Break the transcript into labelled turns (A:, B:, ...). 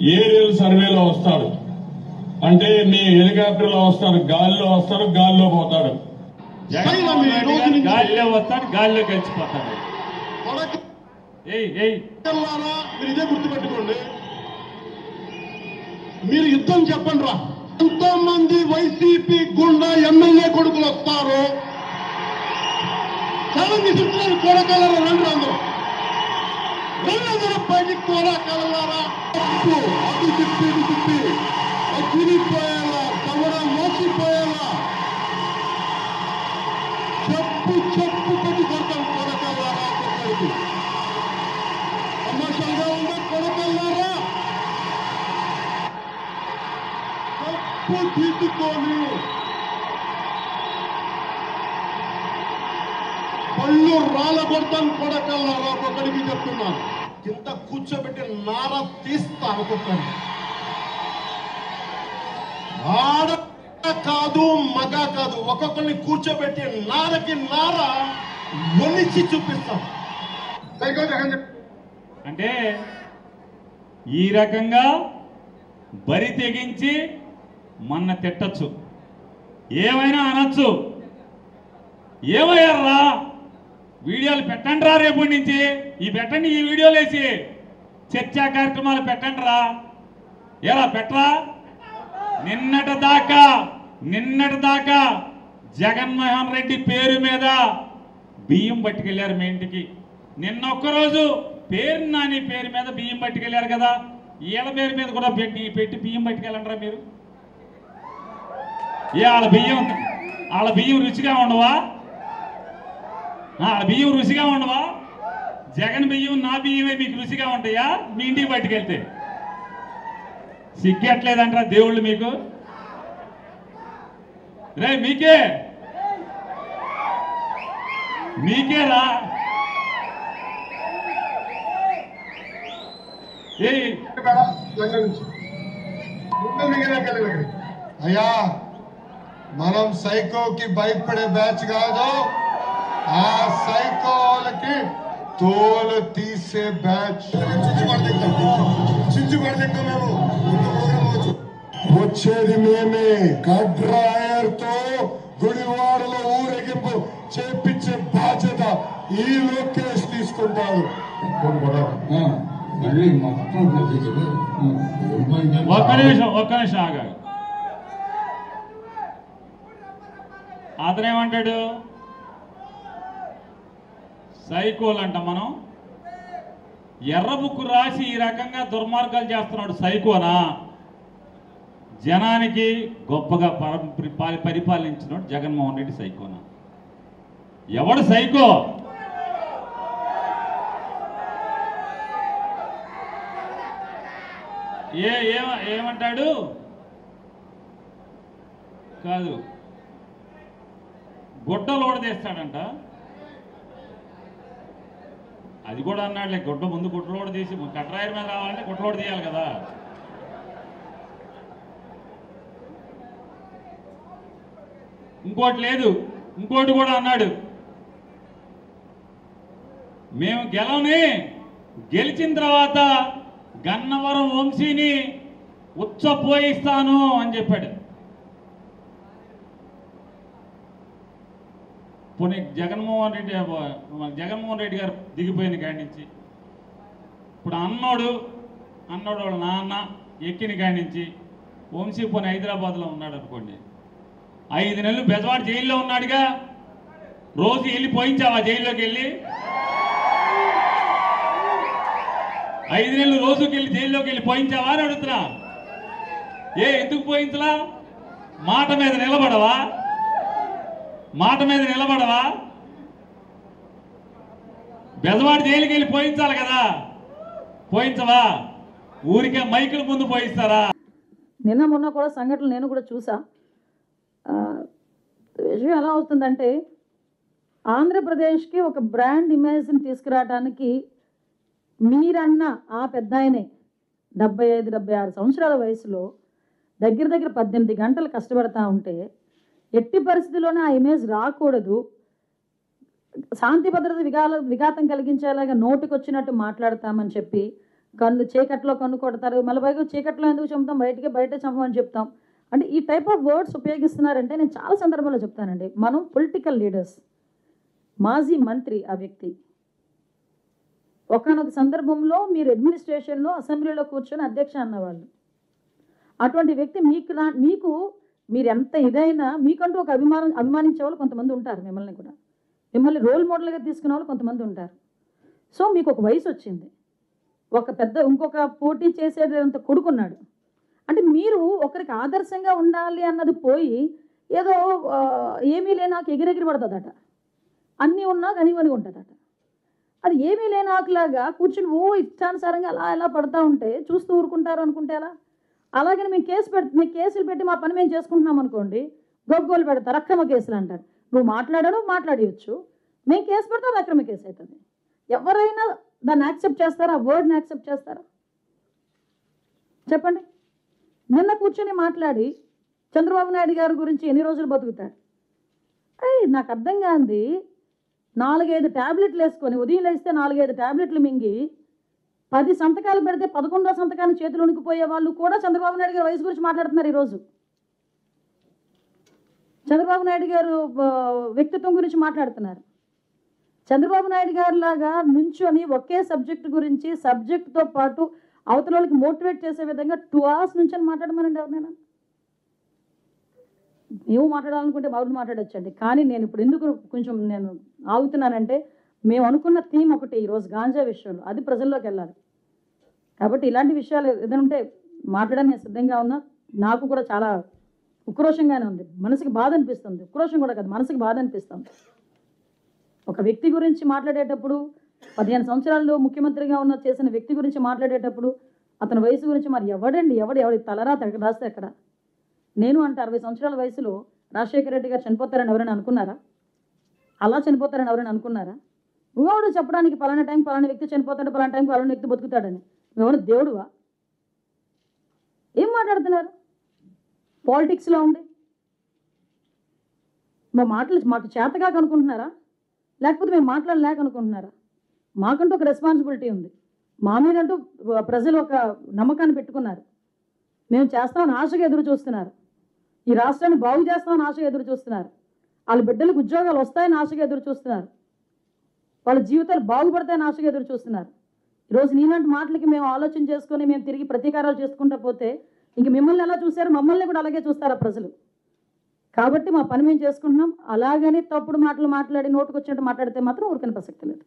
A: Aerial సర్వేలో వస్తాడు అంటే మీ హెలికాప్టర్లో వస్తాడు, గాలిలో వస్తాడు, గాలిలో పోతాడు.
B: గాలిలో వస్తాడు, గాలిలో కలిసిపోతాడు.
C: మీరు ఇదే గుర్తుపెట్టుకోండి. మీరు యుద్ధం చెప్పండి రా. ఎంతో మంది వైసీపీ గుండా ఎమ్మెల్యే కొడుకులు వస్తారు. చాలా విసిస్తున్నారు. కోడకల్లరా రండి, అందరూ బయటికి కోడకల్లరా. అటు తిప్పి ఇటు తిప్పి తిరిగిపోయేలా, తమడ మోసిపోయేలా చెప్పు చెప్పు పెట్టి కొడతాం. కోడకల్లరా ఒక్కొక్కరికి తమాషాగా ఉందా? కొడకల్లరా తప్పు తీసుకొని పళ్ళు రాలగొడతాను. కొడకల్లారా ఒక్కొక్కడికి చెప్తున్నాను. కింద కూర్చోబెట్టి నార తీస్తా ఒక్కొక్కడి. ఆడ కాదు మగ కాదు, ఒక్కొక్కరిని కూర్చోబెట్టి నారకి నార ఒలిచి చూపిస్తాం.
B: అంటే ఈ రకంగా బరి తెగించి మొన్న తిట్టచ్చు, ఏమైనా అనొచ్చు. ఏమయ్యారా వీడియోలు పెట్టండి రా, రేపటి నుంచి ఈ పెట్టండి, ఈ వీడియోలు వేసి చర్చా కార్యక్రమాలు పెట్టండి రా. ఎలా పెట్టరా? నిన్నటి దాకా జగన్మోహన్ రెడ్డి పేరు మీద బియ్యం పట్టుకెళ్ళారు మీ ఇంటికి. నిన్న ఒక్కరోజు పేరు నాని పేరు మీద బియ్యం పట్టుకెళ్ళారు కదా, వీళ్ళ పేరు మీద కూడా పెట్టి బియ్యం పట్టుకెళ్ళండిరా మీరు. వాళ్ళ బియ్యం రుచిగా ఉండవా? బియ్యం రుచిగా ఉండవా? జగన్ బియ్యం నా బియ్యమే మీకు రుచిగా ఉంటాయా మీ ఇంటికి పట్టుకెళ్తే? సిగ్గట్లేదంటారా దేవుళ్ళు మీకు? రే మీకేరా
C: అయ్యా, మనం సైకోకి భయపడే బ్యాచ్ కాదు, ఆ సైకోలకి తోలు తీసే బ్యాచ్. వచ్చేది మేమే. గడ్రాయర్ తో గుడివాడలో ఊరేగింపు చేపించే బాధ్యత ఈ లోకేష్ తీసుకుంటారు.
B: ఒక్క నిమిషం ఆగా. అతనేమంటాడు? సైకోలు అంట. మనం ఎర్ర బుక్కు రాసి ఈ రకంగా దుర్మార్గాలు చేస్తున్నాడు సైకోనా? జనానికి గొప్పగా పరిపాలించినాడు జగన్మోహన్ రెడ్డి సైకోనా? ఎవడు సైకో? ఏమంటాడు? కాదు, గుడ్డలు ఓడదీస్తాడంట. అది కూడా అన్నాడులే, ముందు గుడ్డలోడ తీసి కట్రాయర్ మీద రావాలంటే గుడ్డలోడ తీయాలి కదా. ఇంకోటి లేదు, ఇంకోటి కూడా అన్నాడు, మేము గెలిచిన తర్వాత గన్నవరం వంశీని ఉచ్చపోయిస్తాను అని చెప్పాడు. పోనీ జగన్మోహన్ రెడ్డి గారు దిగిపోయిన కాడి నుంచి ఇప్పుడు అన్నోడు వాళ్ళ నాన్న ఎక్కిన కాడి నుంచి వంశీ పోనీ హైదరాబాద్లో ఉన్నాడు అనుకోండి, 5 నెలలు బెజవాడ జైల్లో ఉన్నాడుగా. రోజు వెళ్ళి పోయించావా జైల్లోకి వెళ్ళి? 5 నెలలు రోజుకి వెళ్ళి జైల్లోకి వెళ్ళి పోయించావా అని అడుగుతున్నా. ఎందుకు పోయించలా? మాట మీద నిలబడవా? బెజవాడ జైలుకి వెళ్ళి పోయించాలి కదా, పోయించవా? ఊరికే మైకుల ముందు పోయిస్తారా?
D: నిన్న మొన్న కూడా సంఘటనలు నేను కూడా చూసా. విషయం ఎలా అవుతుందంటే, ఆంధ్రప్రదేశ్కి ఒక బ్రాండ్ ఇమేజ్ని తీసుకురావడానికి మీరన్న ఆ పెద్ద ఆయనే 75-76 సంవత్సరాల వయసులో దగ్గర 18 గంటలు కష్టపడతా ఉంటే ఎట్టి పరిస్థితుల్లోనే ఆ ఇమేజ్ రాకూడదు, శాంతి భద్రత విఘాతం కలిగించేలాగా నోటికొచ్చినట్టు మాట్లాడతామని చెప్పి చీకట్లో కన్ను కొడతారు, మళ్ళీ పైగా చీకట్లో ఎందుకు చంపుతాం, బయట చంపమని చెప్తాం. అంటే ఈ టైప్ ఆఫ్ వర్డ్స్ ఉపయోగిస్తున్నారంటే నేను చాలా సందర్భాల్లో చెప్తానండి, మనం పొలిటికల్ లీడర్స్, మాజీ మంత్రి ఆ వ్యక్తి, ఒకానొక సందర్భంలో మీరు అడ్మినిస్ట్రేషన్లో అసెంబ్లీలో కూర్చొని అధ్యక్ష అన్నవాళ్ళు. అటువంటి వ్యక్తి మీకు మీరు ఎంత ఇదైనా మీకంటూ ఒక అభిమానించే వాళ్ళు కొంతమంది ఉంటారు, మిమ్మల్ని రోల్ మోడల్గా తీసుకునే వాళ్ళు కొంతమంది ఉంటారు. సో మీకు ఒక వయసు వచ్చింది, ఇంకొక పోటీ చేసేటంత కొడుకున్నాడు. అంటే మీరు ఒకరికి ఆదర్శంగా ఉండాలి అన్నది పోయి ఏదో ఏమీ లేనాకు ఎగిరెగిరి పడుతుందట, అన్నీ ఉన్నా కనివని ఉంటుందట. అది ఏమీ లేనాకులాగా కూర్చుని ఇష్టానుసారంగా అలా పడతా ఉంటే చూస్తూ ఊరుకుంటారు అనుకుంటే అలా. అలాగని మేము కేసులు పెట్టి మా పని మేము చేసుకుంటున్నాం అనుకోండి, గొగ్గోలు పెడతారు, అక్రమ కేసులు అంటారు. నువ్వు మాట్లాడేయచ్చు, మేము కేసు పెడితే అది అక్రమ కేసు అవుతుంది. ఎవరైనా దాన్ని యాక్సెప్ట్ చేస్తారా? ఆ వర్డ్ని యాక్సెప్ట్ చేస్తారా? చెప్పండి. నిన్న కూర్చొని మాట్లాడి చంద్రబాబు నాయుడు గారి గురించి ఎన్ని రోజులు బతుకుతాడు? నాకు అర్థం కాంది, 4-5 ట్యాబ్లెట్లు వేసుకొని ఉదయం లేస్తే 4-5 ట్యాబ్లెట్లు మింగి 10 సంతకాలు పెడితే 11వ సంతకాన్ని చేతులు ఉనికిపోయే వాళ్ళు కూడా చంద్రబాబు నాయుడు గారి వయసు గురించి మాట్లాడుతున్నారు ఈరోజు. చంద్రబాబు నాయుడు గారు వ్యక్తిత్వం గురించి మాట్లాడుతున్నారు. చంద్రబాబు నాయుడు గారు లాగా నుంచొని ఒకే సబ్జెక్టుతో పాటు అవతల వాళ్ళకి మోటివేట్ చేసే విధంగా 2 hours నుంచి మాట్లాడమనండి ఎవరినైనా. మేము మాట్లాడాలనుకుంటే బాబు మాట్లాడొచ్చండి. కానీ నేను ఇప్పుడు ఎందుకు కొంచెం ఆగుతున్నానంటే, మేము అనుకున్న థీమ్ ఒకటి ఈరోజు గాంజా విషయంలో, అది ప్రజల్లోకి వెళ్ళాలి. కాబట్టి ఇలాంటి విషయాలు ఏదైనా ఉంటే మాట్లాడడానికి నేను సిద్ధంగా ఉన్నా. నాకు కూడా చాలా ఉక్రోషంగానే ఉంది, మనసుకి బాధ అనిపిస్తుంది. ఉక్రోషం కూడా కాదు, మనసుకి బాధ అనిపిస్తుంది. ఒక వ్యక్తి గురించి మాట్లాడేటప్పుడు, 15 సంవత్సరాలు ముఖ్యమంత్రిగా చేసిన వ్యక్తి గురించి మాట్లాడేటప్పుడు అతని వయసు గురించి మరి ఎవడి తలరా రాస్తే ఎక్కడ? నేను అంటే 60 సంవత్సరాల వయసులో రాజశేఖర రెడ్డి గారు చనిపోతారని ఎవరైనా అనుకున్నారా? అలా చనిపోతారని ఎవరైనా అనుకున్నారా? నువ్వెవడు చెప్పడానికి పలానా టైం పలానా వ్యక్తి చనిపోతాడు, పలానా టైం పలానా వ్యక్తి బతుకుతాడని? నువ్వెవరు దేవుడువా? ఏం మాట్లాడుతున్నారు? పాలిటిక్స్లో ఉండి మా మాటలు మాకు చేతగాక అనుకుంటున్నారా? లేకపోతే మేము మాట్లాడలేక అనుకుంటున్నారా? మాకంటూ ఒక రెస్పాన్సిబిలిటీ ఉంది. మా మీదంటూ ప్రజలు ఒక నమ్మకాన్ని పెట్టుకున్నారు. మేము చేస్తామని ఆశగా ఎదురు చూస్తున్నారు. ఈ రాష్ట్రాన్ని బాగు చేస్తామని ఆశగా ఎదురు చూస్తున్నారు. వాళ్ళ బిడ్డలకు ఉద్యోగాలు వస్తాయని ఆశగా ఎదురు చూస్తున్నారు. వాళ్ళ జీవితాలు బాగుపడతాయని ఆశగా ఎదురు చూస్తున్నారు. ఈరోజు నీలాంటి మాటలకి మేము ఆలోచన చేసుకొని మేము తిరిగి ప్రతీకారాలు చేసుకుంటా పోతే ఇంక మిమ్మల్ని ఎలా చూశారు, మమ్మల్ని కూడా అలాగే చూస్తారా ప్రజలు? కాబట్టి మా పని మేము చేసుకుంటున్నాం. అలాగని తప్పుడు మాటలు మాట్లాడి నోటుకొచ్చినట్టు మాట్లాడితే మాత్రం ఊరికనే ప్రసక్తి లేదు.